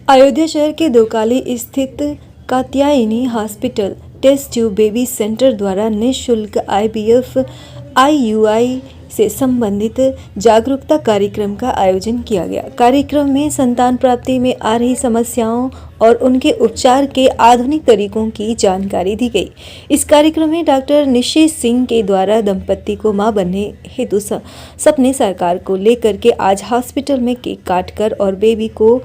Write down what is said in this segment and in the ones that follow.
अयोध्या शहर के दोकाली स्थित Katyayani hospital test tube baby centre द्वारा निःशुल्क IVF IUI से संबंधित जागरूकता कार्यक्रम का आयोजन किया गया। कार्यक्रम में संतान प्राप्ति में आ रही समस्याओं और उनके उपचार के आधुनिक तरीकों की जानकारी दी गई। इस कार्यक्रम में डॉक्टर निशी सिंह के द्वारा दंपत्ति को मां बनने हेतु सपने साकार को लेकर के आज हॉस्पिटल में केक काटकर और बेबी को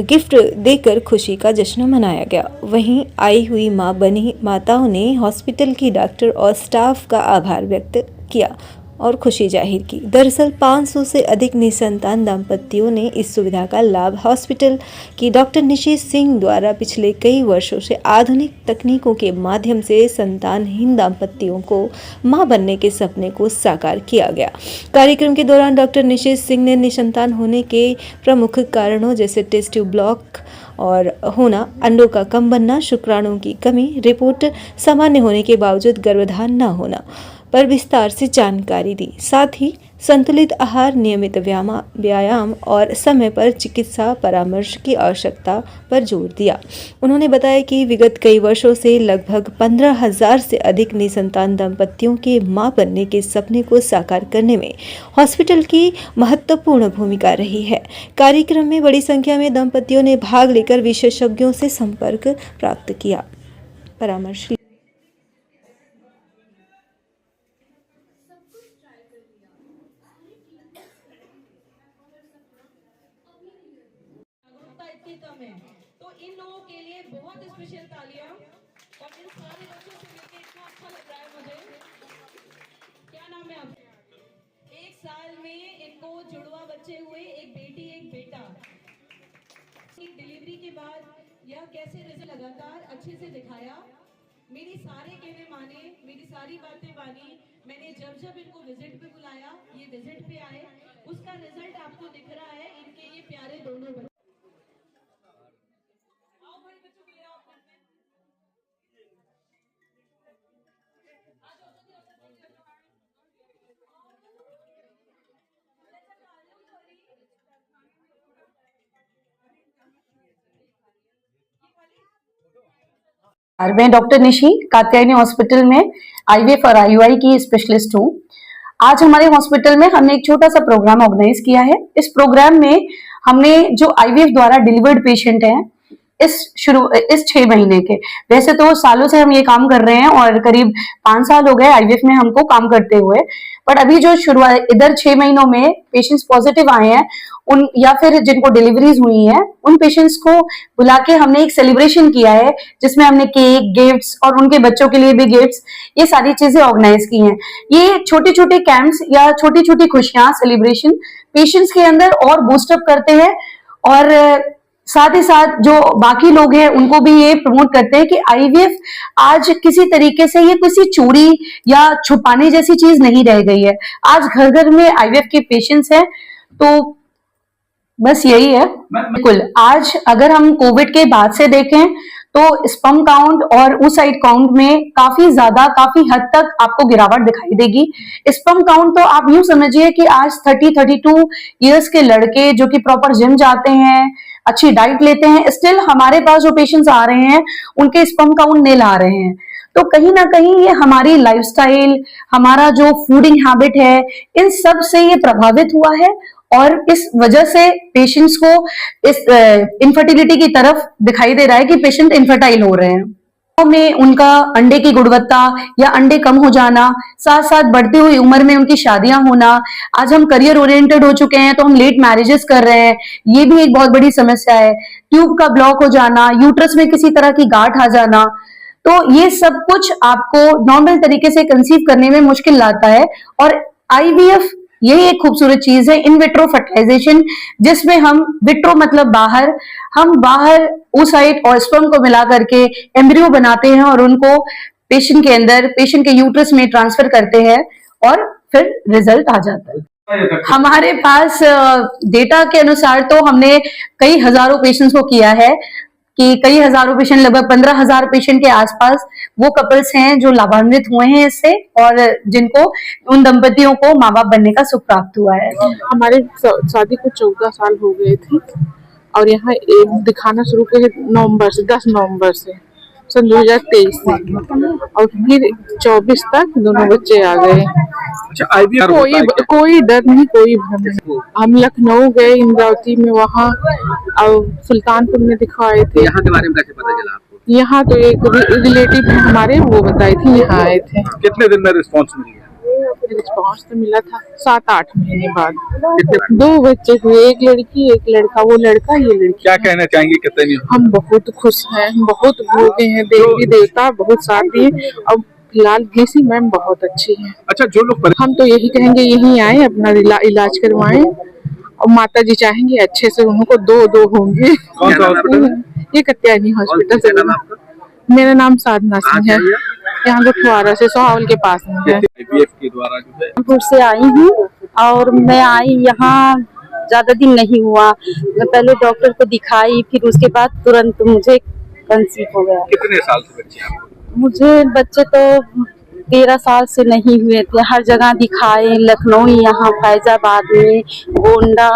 गिफ्ट देकर खुशी का जश्न मनाया गया। वहीं आई हुई मां बनी माताओं ने हॉस्पिटल की डॉक्टर और स्टाफ का आभार व्यक्त किया और खुशी जाहिर की। दरअसल 500 से अधिक निसंतान दंपत्तियों ने इस सुविधा का लाभ हॉस्पिटल की डॉक्टर निशी सिंह द्वारा पिछले कई वर्षों से आधुनिक तकनीकों के माध्यम से संतानहीन दंपत्तियों को मां बनने के सपने को साकार किया गया। कार्यक्रम के दौरान डॉक्टर निशी सिंह ने निसंतान होने के प्रमुख कारणों जैसे टेस्ट ट्यूब ब्लॉक और होना, अंडों का कम बनना, शुक्राणुओं की कमी, रिपोर्ट सामान्य होने के बावजूद गर्भधारण न होना पर विस्तार से जानकारी दी। साथ ही संतुलित आहार, नियमित व्यायाम और समय पर चिकित्सा परामर्श की आवश्यकता पर जोर दिया। उन्होंने बताया कि विगत कई वर्षों से लगभग 15,000 से अधिक निसंतान दंपत्तियों के मां बनने के सपने को साकार करने में हॉस्पिटल की महत्वपूर्ण भूमिका रही है। कार्यक्रम में बड़ी संख्या में दंपत्तियों ने भाग लेकर विशेषज्ञों से संपर्क प्राप्त किया, परामर्श लिया। इतनी कम है तो इन लोगों के लिए बहुत स्पेशल तालियां। और इन सारे बच्चों से मिलकर इतना अच्छा लग रहा है मुझे। क्या नाम है आपका? 1 साल में इनको जुड़वा बच्चे हुए, एक बेटी एक बेटा। डिलीवरी के बाद यह कैसे रिजल्ट लगातार अच्छे से दिखाया। मेरी सारे कहने माने, मेरी सारी बातें मानी। मैंने जब जब इनको विजिट पे बुलाया, ये विजिट पे आए, उसका रिजल्ट आपको दिख रहा है। इनके ये प्यारे दोनों बच्चे। मैं डॉक्टर निशी कात्यायनी हॉस्पिटल में IVF और IUI की स्पेशलिस्ट हूँ। आज हमारे हॉस्पिटल में हमने एक छोटा सा प्रोग्राम ऑर्गेनाइज किया है। इस प्रोग्राम में हमने जो IVF द्वारा डिलीवर्ड पेशेंट हैं इस 6 महीने के, वैसे तो सालों से हम ये काम कर रहे हैं और करीब 5 साल हो गए IVF में हमको काम करते हुए, बट अभी जो शुरुआत इधर 6 महीनों में पेशेंट्स पॉजिटिव आए हैं उन या फिर जिनको डिलीवरीज हुई हैं उन पेशेंट्स को बुला के हमने एक सेलिब्रेशन किया है जिसमें हमने केक, गिफ्ट्स और उनके बच्चों के लिए भी गिफ्ट्स, ये सारी चीजें ऑर्गेनाइज की हैं। ये छोटे छोटे कैंप्स या छोटी छोटी खुशियां, सेलिब्रेशन पेशेंट्स के अंदर और बूस्टअप करते हैं और साथ ही साथ जो बाकी लोग हैं उनको भी ये प्रमोट करते हैं कि IVF आज किसी तरीके से ये किसी चोरी या छुपाने जैसी चीज नहीं रह गई है। आज घर घर में IVF के पेशेंट्स हैं, तो बस यही है। बिल्कुल, आज अगर हम कोविड के बाद से देखें तो स्पर्म काउंट और oocyte काउंट में काफी हद तक आपको गिरावट दिखाई देगी। स्पर्म काउंट तो आप यूं समझिए कि आज 30-32 इयर्स के लड़के जो कि प्रॉपर जिम जाते हैं, अच्छी डाइट लेते हैं, स्टिल हमारे पास जो पेशेंट्स आ रहे हैं उनके स्पर्म काउंट नील आ रहे हैं। तो कहीं ना कहीं ये हमारी लाइफस्टाइल, हमारा जो फूडिंग हैबिट है, इन सब से ये प्रभावित हुआ है और इस वजह से पेशेंट्स को इस इनफर्टिलिटी की तरफ दिखाई दे रहा है कि पेशेंट इनफर्टाइल हो रहे हैं। में उनका अंडे की गुणवत्ता या अंडे कम हो जाना, साथ साथ बढ़ती हुई उम्र में उनकी शादियां होना, आज हम करियर ओरिएंटेड हो चुके हैं तो हम लेट मैरिजेस कर रहे हैं, ये भी एक बहुत बड़ी समस्या है। ट्यूब का ब्लॉक हो जाना, यूट्रस में किसी तरह की गांठ आ जाना, तो ये सब कुछ आपको नॉर्मल तरीके से कंसीव करने में मुश्किल लाता है। और IVF यही एक खूबसूरत चीज है, इन विट्रो फर्टिलाइजेशन, जिसमें हम विट्रो मतलब बाहर, हम बाहर oocyte और स्पर्म को मिला करके एम्ब्रियो बनाते हैं और उनको पेशेंट के अंदर, पेशेंट के यूट्रस में ट्रांसफर करते हैं और फिर रिजल्ट आ जाता है। हमारे पास डेटा के अनुसार तो हमने कई हजारों पेशेंट्स को किया है कि कई हजारों पेशेंट, लगभग 15,000 पेशेंट के आसपास वो कपल्स हैं जो लाभान्वित हुए हैं इससे और जिनको, उन दंपतियों को माँ बाप बनने का सुख प्राप्त हुआ है। हमारे शादी को 14 साल हो गए थे और यहाँ एक दिखाना शुरू किया 10 नवंबर से सन 2023 से, और फिर 24 तक दोनों बच्चे आ गए। अच्छा, आईवीएफ कोई डर नहीं, कोई भ्रम नहीं। हम लखनऊ गए, इंद्रावती में, वहाँ और सुल्तानपुर में दिखवाए थे। यहाँ के बारे में कैसे पता चला आपको? यहाँ तो एक रिलेटिव है हमारे, वो बताए थे यहाँ आए थे। कितने दिन में रिस्पॉन्स मिल गया? रिस्पॉन्स तो मिला था 7-8 महीने बाद। 2 बच्चे हुए, एक लड़की एक लड़का, वो लड़का ये लड़की। क्या कहना चाहेंगे, कितने? हम बहुत खुश हैं, बहुत भोगे हैं, देवी देवता बहुत साथ दिए, और फिलहाल डीसी मैम बहुत अच्छी हैं। अच्छा, जो लोग हम तो यही कहेंगे यहीं आए, अपना इलाज करवाएं, और माता जी चाहेंगे अच्छे से उनको 2 होंगे। कौन सा हॉस्पिटल? ये कात्यायनी हॉस्पिटल से। मेरा नाम साधना सिंह है, यहाँ गुठवारा से सोहावल के पास में है। आईवीएफ के द्वारा जो है कानपुर से आई हूँ, और मैं आई यहाँ ज्यादा दिन नहीं हुआ। मैं पहले डॉक्टर को दिखाई, फिर उसके बाद तुरंत मुझे कंसीव हो गया। कितने साल से बच्चे हैं? मुझे बच्चे तो 13 साल से नहीं हुए थे। हर जगह दिखाए, लखनऊ, यहाँ फैजाबाद में, गोंडा,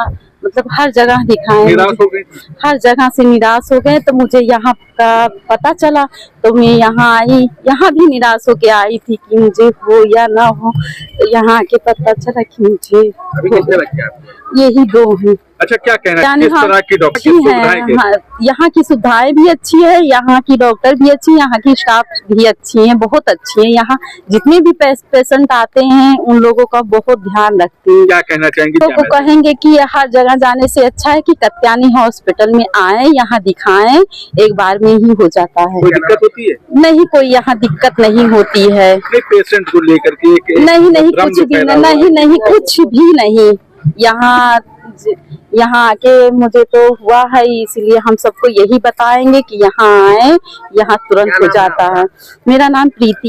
मतलब हर जगह दिखाए। निराश हो गए? हर जगह से निराश हो गए, तो मुझे यहाँ का पता चला, तो मैं यहाँ आई। यहाँ भी निराश होके आई थी कि मुझे हो या ना हो, तो यहाँ आके पता चला कि मुझे अभी कितने बच्चे हैं आपके? यही 2 हैं। अच्छा, क्या कहना है, किस तरह की डॉक्टर सुविधाएं है? हाँ, यहाँ की सुविधाएं भी अच्छी है, यहाँ की डॉक्टर भी अच्छी है, यहाँ की स्टाफ भी अच्छी है, बहुत अच्छी है। यहाँ जितने भी पेशेंट आते हैं उन लोगों का बहुत ध्यान रखते हैं। क्या कहना चाहेंगे? तो वो कहेंगे कि हर जगह जाने से अच्छा है कि कात्यायनी हॉस्पिटल में आए, यहाँ दिखाएं, एक बार में ही हो जाता है। कोई दिक्कत होती है? नहीं, कोई यहाँ दिक्कत नहीं होती है। पेशेंट को लेकर के नहीं, कुछ भी नहीं, कुछ भी नहीं। यहाँ आके मुझे तो हुआ है, इसलिए हम सबको यही बताएंगे कि यहाँ आए, यहाँ तुरंत हो जाता है। मेरा नाम प्रीति।